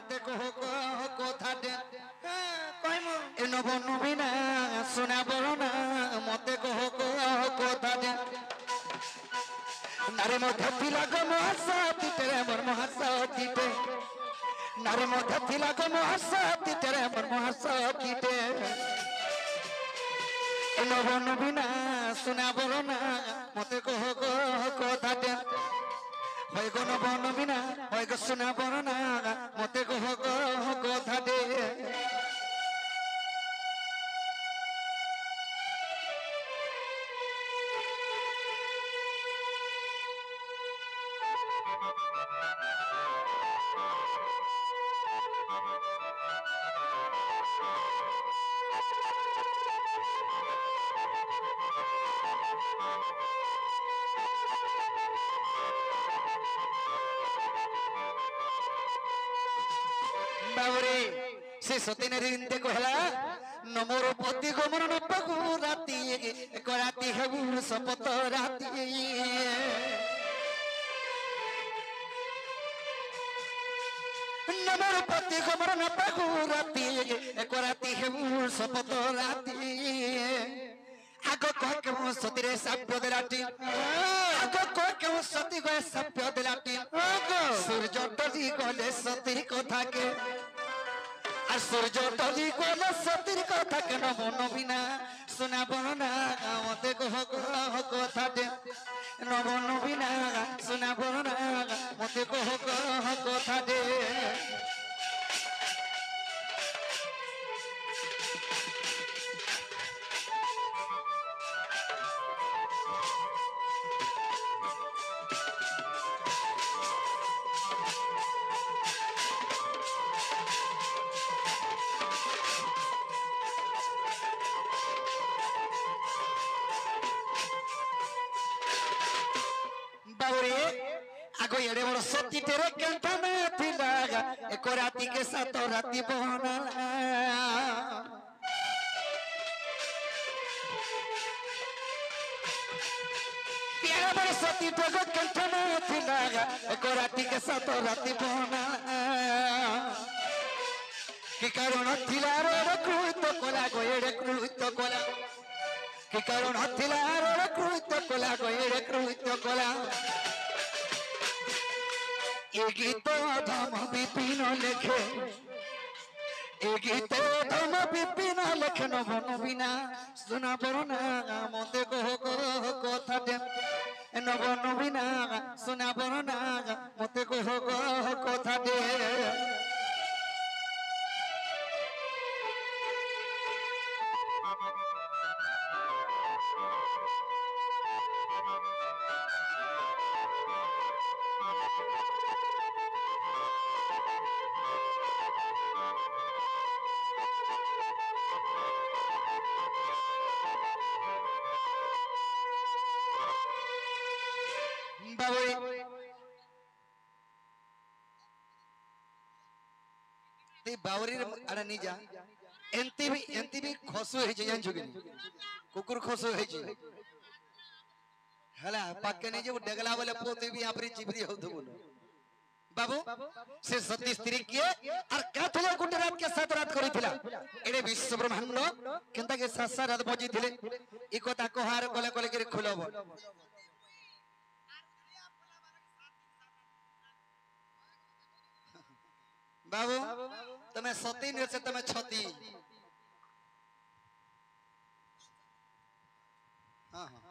মতে কহ কথাটে কইমু এ নব নবীনা শোনা বড় না মতে কহ কথাটে নারে মধ্যে থিলা গো মহাসতীতে মোর মহাসতীতে নারে মধ্যে থিলা গো মহাসতীতে মোর মহাসতীতে এ নব নবীনা শোনা বড় না মতে কহ কথাটে হয় গো নব নবীনা হয় গো শোনা বড় না মতে কহ কথাটে বাবরে সে সতীনের ইন্দে কহলা নমর পতি গমন নপগু রাতি এক রাতি হেবু শপথ রাতি নমর পতি গমন নপগু রাতি এক রাতি হেবু শপথ রাতি আগ কহ কেউ সতীরে সাপ্য দেলাটি আগ কহ কেউ সতী গয়ে সাপ্য দেলাটি সূর্য টলি গলে সতীর কথাকে আর সূর্য টলি গলে সতীর কথাকে নব নবীনা শোনা বনা মতে কহ কথাটে নব নবীনা শোনা বনা মতে কহ কথাটে বাবরে আগ এড়ে বড় সতী তেরে কেন্টা না থিলা এক রাতি কে সাত রাতি বনালা এড়ে বড় সতী তেরে কেন্টা না থিলা এক রাতি কে সাত রাতি বনালা কি কারণ থিলা রে কৃত কলা গো এড়ে কৃত কলা কি কারণ থিলা রে কৃত কলা গো এড়ে কৃত কলা এ গীত ধম বিপিন লেখে এ গীত ধম বিপিন লেখে নব নবীনা শোনা বড় না মতে কহ কথাটে নব নবীনা শোনা বড় না মতে কহ কথাটে बावरी आड़ा नहीं जा एंती भी खसो है जे जानछु कि कुकुर खसो है जे हला पाके नहीं जे वो डगला वाले पोते भी यहाँ पर चिबरी हो तो बोलो बाबू से सती स्त्री किए और क्या थोड़ा गुटे रात के साथ रात करी थिला एडे विश्व ब्रह्मांड केंता के सात सात रात बजी थिले इको ताको हार कोले कोले के खुलबो बाबू तमे सती ने से तमे छती हां हां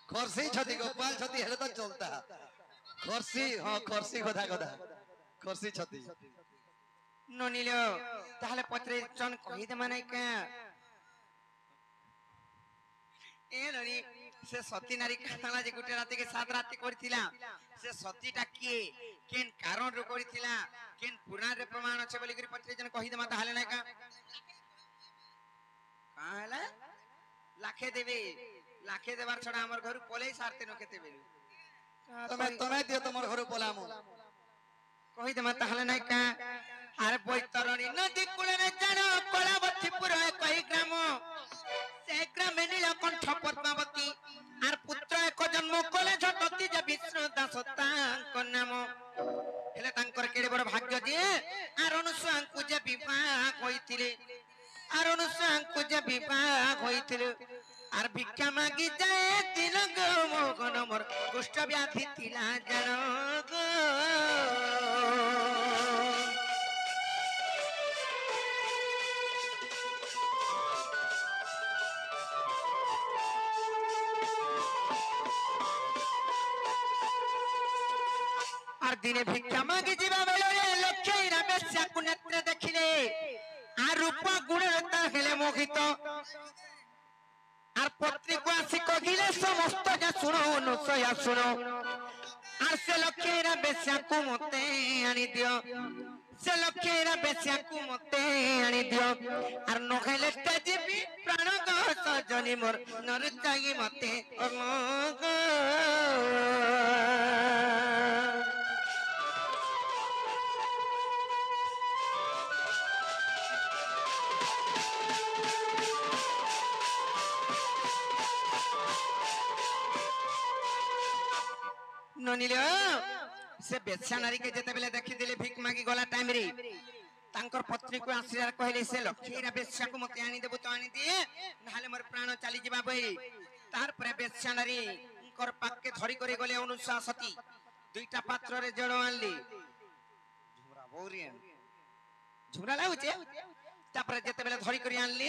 खरसी छती गोपाल छती हेले तो चलता खरसी हां खरसी कथा कथा खरसी छती ननिलो ताहले पत्रे जन कहि दे माने के ए ननी से सती नारी काला जे गुटे राती के सात राती करथिला से सतीटा किए केन कारण रो करथिला केन पुराण रे प्रमाण আছে বলি করে পত্রে जन कहि दे मा ताहले ना का काहला लाखे देबे लाखे देबार छडा हमर घर पले सारते न केते बेलु तमे दियो तमर घर पलामो कहि दे मा ताहले ना का आरे बैतरणी नदी कूले ने जानो कलावतीपुर कहि ग्राम से ग्रामे नीलकंठ पद्मावती आर पुत्र एक जन्म कले झटती जे विष्णु दास तांक नाम हेले तांकर केडे बड़ भाग्य दिए বিবাহ হইতিলে আর অনুসাঙ্কু যে বিবাহ হইতিলে আর ভিক্ষা মাগি যায় দিন গো মগন মোর কুষ্ঠ ব্যাধি ଥିଲା জান গো আর দিনে ভিক্ষা মাগি ଯିବା ବେଳରେ ଲକ୍ଷ୍ମୀର ବେଶ୍ୟାକୁ ନେତ୍ରେ ଦେଖିଲେ আর রূপ গুণে তা হেলে মোহিত আর পত্নীকে আসি কহিলে সমস্ত যা শুনো অনুসয়া শুনো আর সে লক্ষ্মীর বেশ্যাকু মতে আনি দিও সে লক্ষ্মীর বেশ্যাকু মতে আনি দিও আর নহলে তে যাবি প্রাণ গো সজনী মোর নর চাই মতে ननिले से बेच्छा नारी के जेते बेले देखि दिले भिक मागी गला टाइम रे तांकर पत्नी को आशीर्वाद कहले से लक्ष्मीरा बेच्छा को मते आनी देबो तो आनी दिए नाले मोर प्राण चली जिबा बई तार पर बेच्छा नारी कर पाके धरी करे गले अनुसा सती दुईटा पात्र रे जड़ आनली झुमरा बोरी झुमरा लाउचे तापर जेते बेले धरी करी आनली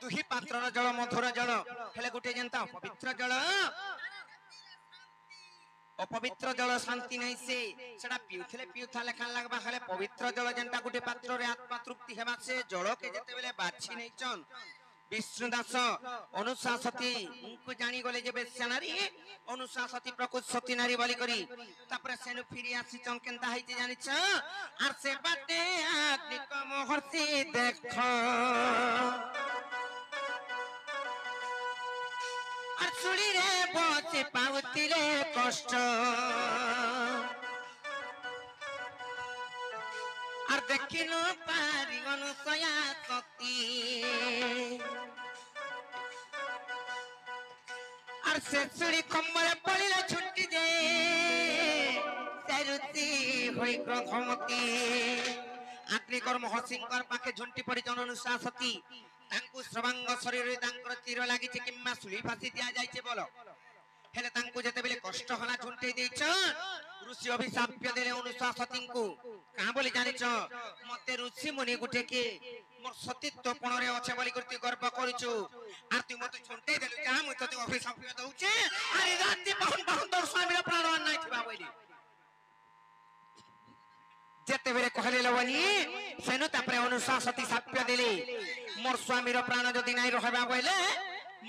दुही पात्र रो जड़ मधुर जड़ हेले गुटे जनता पवित्र जड़ अपवित्र जल शांति नहीं से सेडा पिउथले पिउथा लेखान लागबा खाले पवित्र जल जेंटा गुटे पात्र रे आत्मा तृप्ति हेबा से जल के जेते बेले बाछि नै चन विष्णुदास अनुशासती उनको जानी गले जे बेस्यानारी अनुशासती प्रकृत सती नारी बोली करी तापर सेनु फिरी आसी चन केनता हैते जानि छ आर से बाटे आग्नि को महर्षि देख আর চুড়িরে বসে পাউতিলে কষ্ট আর দেখিল পারি অনুসয়া সতী আর সে চুড়ি কম্বলে পড়িলে ছুটি যে সেরুতি হই ক্রোধমতী আগ্নিকর মহসিংকর পাখে ঝুন্টি পড়ি জন অনুসয়া সতী तांकु श्रवांग शरीर तांकर तीर लागि छि किम्मा सुली फासी दिया जाय छि बोलो हेले तांकु जते बेले कष्ट हला झुंटे दै छ ऋषि अभिशाप्य देले अनुसा सतींकु का बोली जानि छ मते ऋषि मुनि गुटे के मोर सतीत्व पण रे अछि बोली करती गर्व करिछु आ तू मते झुंटे देलु का मु तते अभिशाप्य दउछे अरे राति बहुन बहुन तोर स्वामी प्राण नै थिबा बोली जेते बेले कहले लवनी सेनु तापरे अनुसा सती साप्य देले मोर स्वामी रो प्राण जदि नाइ रहबा बोले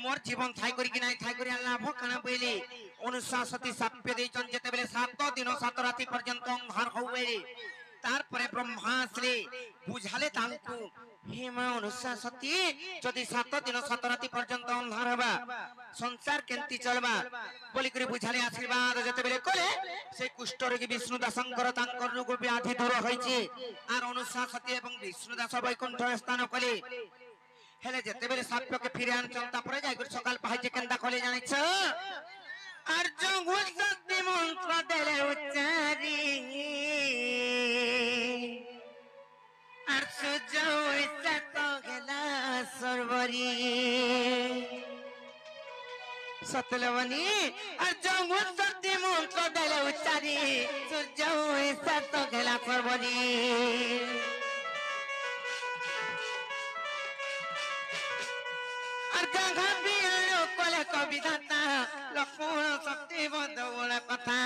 मोर जीवन थाई करी कि नाइ थाई करी लाभ काना बोले अनुसा सती साप्य दे जन जेते बेले 7 दिन 7 राति पर्यंत अंधार होवे तार परे ब्रह्माश्री बुझाले तांकु हे मा अनुसा सती जदि 7 दिन 7 राति पर्यंत अंधार हबा संसार केंती चलबा बोली करी बुझाले आशीर्वाद जेते बेले कोले से कुष्ठ रोगी विष्णुदासंकर तांकर रोग व्याधि दूर होइछि आर अनुसा सती एवं विष्णुदास वैकुंठ स्थान कले हेले जेते बेले साप्य के फिरे आन चलता परे जाय कर सकाल पाहिजे केंदा कले जानि छ आर जंगु सती मंत्र देले उच्चारी आर सुजो इसा तो गेला सरवरी सतलवनी और जंगु सती मंत्र देले उच्चारी सुजो इसा तो गेला सरवरी कविता लक्ष्मण शक्ति बंधुला कथा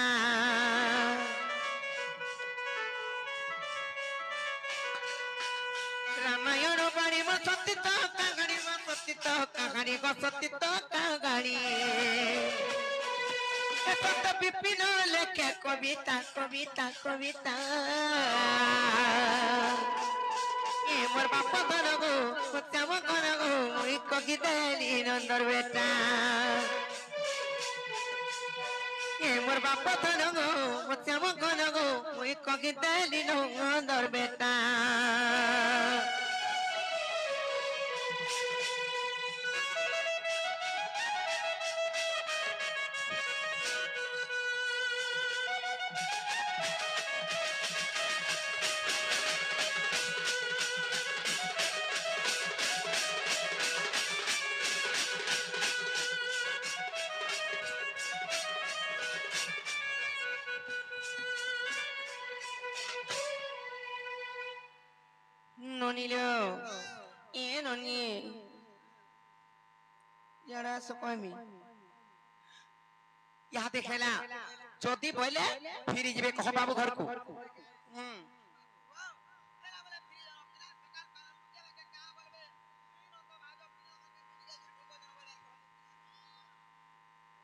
रामायण बाणी सत्य तो कहानी सत्य तो कहानी सत्य तो कहानी विपिन लेखे कविता कविता कविता मोर बाप धन गो सत्याम घन गो कगिदेली नंदर बेटा मोर बाप धन गो सत्याम घन गो कगिदेली नंदर बेटा ননিলো এ ননি যারা সকমি ইহা দেখেলা যদি বইলে ফিরি যাবে কহ বাবু ঘরকু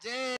যে